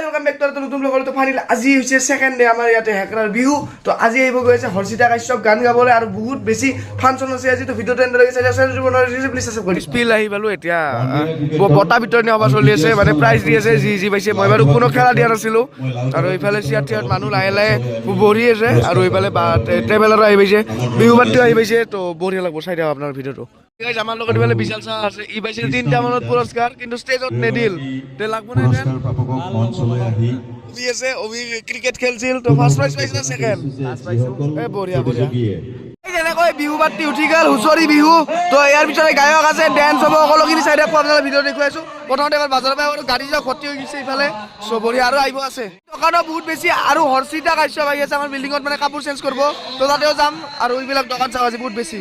welcome back to নতুন blog তো finally আজি হৈছে সেকেন্ড ডে আমাৰ ইয়াতে হেকৰাৰ বিহু তো আজি আহিব গৈছে হৰ্ষিতা কাশ্যপ গান গাবলৈ আৰু বহুত বেছি ফাংচন আছে আজি তো ভিডিঅ'টো এন্ড লৈছে প্লিজ সাবস্ক্ৰাইব কৰি স্পিল আহি পালো এতিয়া বটা বিতৰণি হবা চলি আছে মানে প্ৰাইজ দি আছে যি পাইছে মই বাৰু কোনো খেলা দিয়া নাছিলো আৰু এইফালে চিয়াত মানুহ লাহে লাহে বহি আছে আৰু এইফালে ট্ৰেভেলাৰ আহি পাইছে বিহু বাদ্য আহি পাইছে তো বঢ়িয়া লাগব চাই দিয়ক আপোনাৰ ভিডিঅ'টো গাইজ আমাৰ লগত এইফালে বিশাল চাহ আছে ই পাইছে 3টা মানত পুৰস্কাৰ কিন্তু ষ্টেজত নেদিল তে লাগব নাই দেন আছে অবি ক্ৰিকেট খেলছিল তো ফাৰ্ষ্ট প্ৰাইজ পাইছে সেকেন্ড ফাৰ্ষ্ট পাইছো এ বঢ়িয়া যেনেকৈ বিহু বাতি উঠি গ'ল হুঁচৰি বিহু তো ইয়াৰ পিছতে গায়ক আছে ডেন্স হ'ব সকলোখিনি চাই দিয়ক আপোনালোকে ভিডিঅ' দেখুৱাইছো প্ৰথমতে এবাৰ বাজাৰৰ পৰা গাড়ী যাওক ভৰ্তি হৈ গৈছে ইফালে চবৰীয়া আৰু আহিব আছে দোকানো বহুত বেছি আৰু হৰ্ষিতা কাশ্যপ আহি আছে আমাৰ বিল্ডিঙত মানে কাপোৰ চেঞ্জ কৰিব তো তাতেও যাম আৰু এইবিলাক দোকান চাওঁ আজি বহুত বেছি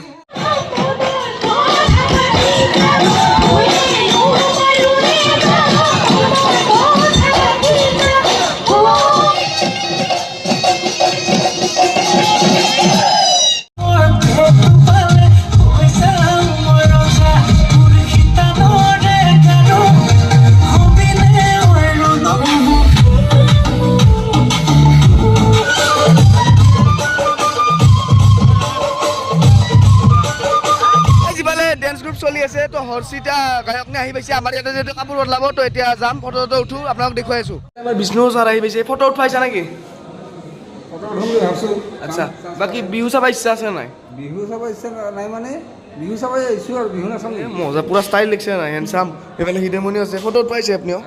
চলি আছে তো হৰ্ষিতা গায়ক নে আহি পাইছে আমাৰ ইয়াতে যেটো কাপোৰ বদলাব তো এতিয়া যাম ফটোটো উঠো আপোনাক দেখুৱাই আছো আমাৰ বিষ্ণু ছাৰ আহি পাইছে ফটো উঠাইছা নেকি ফটো উঠাম ভাবছো আচ্ছা বাকি বিহু চাব ইচ্ছা আছে নাই বিহু চাব ইচ্ছা নাই মানে বিহু চাব আহিছো আৰু বিহু নাচাম মজা পুৰা ষ্টাইল লিখছে নাই হেণ্ডসাম এইফালে হিদেমনি আছে ফটো উঠাইছে আপুনিও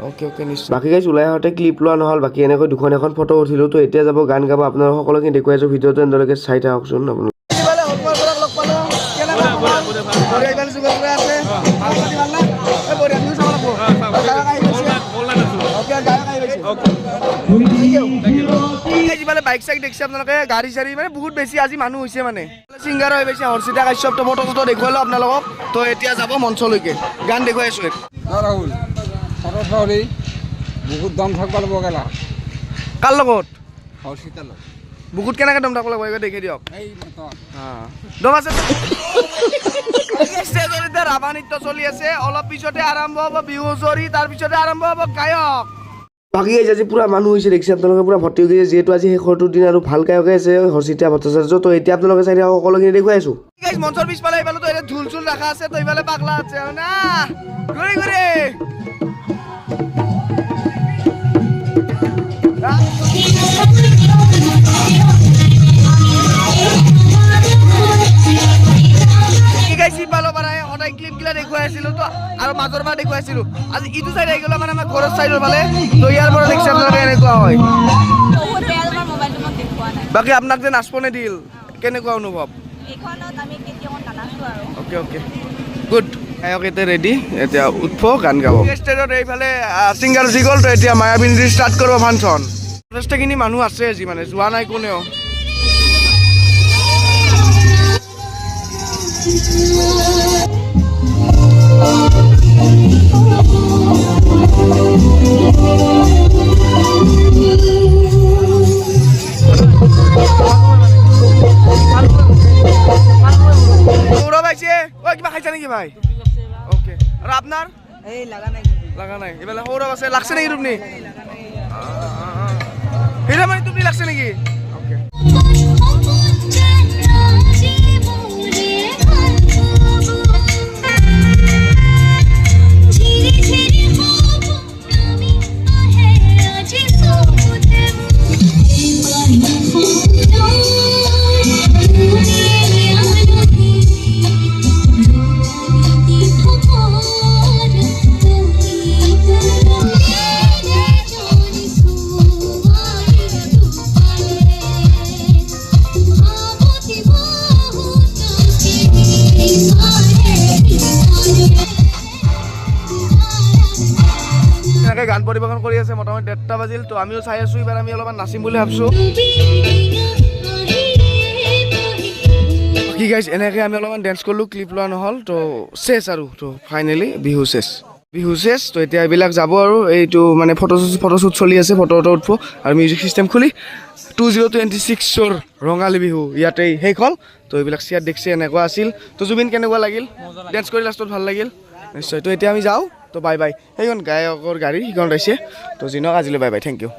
ওকে নিশ্চয় বাকি গাইজ ওলাই আহোঁতে ক্লিপ লোৱা নহ'ল বাকি এনেকৈ দুখন এখন ফটো উঠিলোঁ তো এতিয়া যাব গান গাব আপোনালোক সকলোকে দেখুৱাই আছো ভিডিঅ'টো এনেদৰে চাই থাককচোন আপুনি বাইক চাইক দেখছে আপোনালোকে গাড়ী চাড়ী মানে বহুত বেছি আজি মানুহ হৈছে মানে ছিংগাৰ হৈ পাইছে হৰ্ষিতা কাশ্যপ তো ফটো চটো দেখুৱালো আপোনালোকক তো এতিয়া যাব মঞ্চলৈকে গান দেখুৱাই আছো ৰাহুল ফটো উঠালি বহুত দম থাকিব লাগিব গেলা কাৰ লগত হৰ্ষিতা লগত বহুত কেনেকৈ দম থাকিব লাগিব দেখি দিয়ক এই দম আছে ষ্টেজত এতিয়া ৰাভা নৃত্য চলি আছে অলপ পিছতে আৰম্ভ হ'ব বিহু হুঁচৰি তাৰ পিছতে আৰম্ভ হ'ব গায়ক বাকী আজি পুৰা মানুহ হৈছে দেখিছে আপোনালোকে পুৰা ভৰ্তি হৈ গৈছে যিহেতু আজি শেষৰটো দিন আৰু ভাল গায়কে আছে হৰ্ষিতা ভট্টাচাৰ্য তো এতিয়া আপোনালোকে চাই দিয়ক সকলোখিনি দেখুৱাই আছো মঞ্চৰ পিছফালে এইফালে তো এতিয়া ঢোল চোল ৰাখা আছে তো এইফালে পাগলা আছে না ঘূৰি ঘূৰি সদায় ক্লিপগিলা দেখুৱাই আছিলো তো আৰু মাজৰ পৰা দেখুৱাই আছিলো আজি ইটো চাইড আহি গ'লে মানে আমাৰ ঘৰৰ চাইডৰ ফালে তো ইয়াৰ পৰা দেখিছে আপোনালোকে এনেকুৱা হয় বাকী আপোনাক যে নাচব নিদিল কেনেকুৱা অনুভৱ অকে গুড গায়ক এতিয়া ৰেডি এতিয়া উঠব গান গাব ষ্টেজত এইফালে ছিংগাৰ যি গ'ল তো এতিয়া মায়াবিনী ষ্টাৰ্ট কৰিব ফাংচন যথেষ্টখিনি মানুহ আছে আজি মানে যোৱা নাই কোনেও কিবা খাইছা নেকি ভাই ওকে আৰু আপোনাৰ লাগা নাই এইফালে সৌৰভ আছে লাগছে নেকি তুমি সেইটা মানে তুমি লাগছে নেকি ওকে গান পৰিবেশন কৰি আছে মোটামুটি 1:30 বাজিল তো আমিও চাই আছো এবাৰ আমি অলপমান নাচিম বুলি ভাবছো কি গাইজ এনেকৈ আমি অলপমান ডেন্স কৰিলোঁ ক্লিপ লোৱা নহ'ল তো চেছ আৰু তো ফাইনেলি বিহু চেছ তো এতিয়া এইবিলাক যাব আৰু এইটো মানে ফটোশ্বুট চলি আছে ফটো উঠব আৰু মিউজিক চিষ্টেম খুলি 2026ৰ ৰঙালী বিহু ইয়াতেই শেষ হ'ল তো এইবিলাক চিয়াত দেখছে এনেকুৱা আছিল তো জুবিন কেনেকুৱা লাগিল ডেন্স কৰি লাষ্টত ভাল লাগিল নিশ্চয় তো এতিয়া আমি যাওঁ তো বাই বাই সেইখন গায়কৰ গাড়ী সিখন ৰাইছে তো জিনক আজিলৈ বাই বাই থেংক ইউ